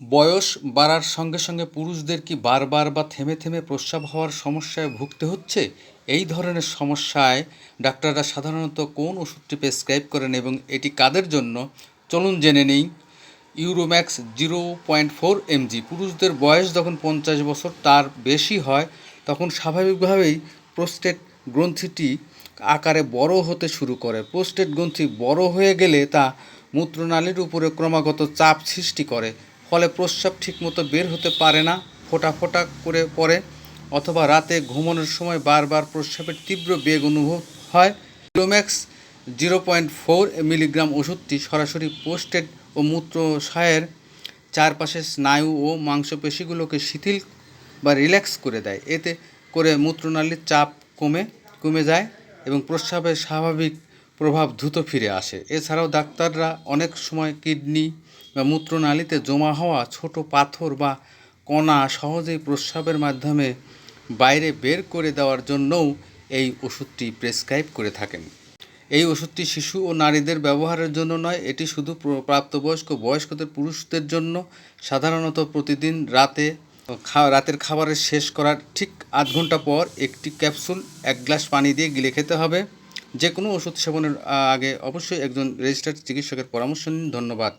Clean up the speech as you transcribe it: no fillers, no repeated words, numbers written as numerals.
বয়স বাড়ার সঙ্গে সঙ্গে পুরুষদের কি বারবার বা থেমে থেমে প্রস্রাব হওয়ার সমস্যায় ভুগতে হচ্ছে? এই ধরনের সমস্যায় ডাক্তাররা সাধারণত কোন ওষুধটি প্রেসক্রাইব করেন এবং এটি কাদের জন্য? চলুন জেনে নেই। Uromax 0.4 mg। পুরুষদের বয়স যখন 50 বছর তার বেশি হয় তখন স্বাভাবিকভাবেই প্রোস্টেট গ্রন্থিটি আকারে বড় হতে শুরু করে। প্রোস্টেট গ্রন্থি বড় হয়ে গেলে তা মূত্রনালীর উপরে ক্রমাগত চাপ সৃষ্টি করে, ফলে প্রস্রাব ঠিকমতো বের হতে পারে না, ফোঁটা ফোঁটা করে পড়ে, অথবা রাতে ঘুমানোর সময় বারবার প্রস্রাবের তীব্র বেগ অনুভব হয়। ইউরোম্যাক্স 0.4 মিলিগ্রাম ওষুধটি সরাসরি প্রোস্টেট ও মূত্রাশয়ের চারপাশের স্নায়ু ও মাংসপেশিগুলোকে শিথিল বা রিল্যাক্স করে দেয়। এতে করে মূত্রনালীর চাপ কমে যায় এবং প্রস্রাবের স্বাভাবিক প্রভাব দ্রুত ফিরে আসে। এছাড়াও ডাক্তাররা অনেক সময় কিডনি বা মূত্রনালীতে জমা হওয়া ছোট পাথর বা কণা সহজেই প্রস্রাবের মাধ্যমে বাইরে বের করে দেওয়ার জন্যও এই ওষুধটি প্রেসক্রাইব করে থাকেন। এই ওষুধটি শিশু ও নারীদের ব্যবহারের জন্য নয়, এটি শুধু প্রাপ্তবয়স্ক বয়স্কদের পুরুষদের জন্য। সাধারণত প্রতিদিন রাতের খাবারের শেষ করার ঠিক আধ ঘন্টা পর একটি ক্যাপসুল 1 গ্লাস পানি দিয়ে গিলে খেতে হবে। যে কোনো ওষুধ সেবনের আগে অবশ্যই একজন রেজিস্টার্ড চিকিৎসকের পরামর্শ নিন। ধন্যবাদ।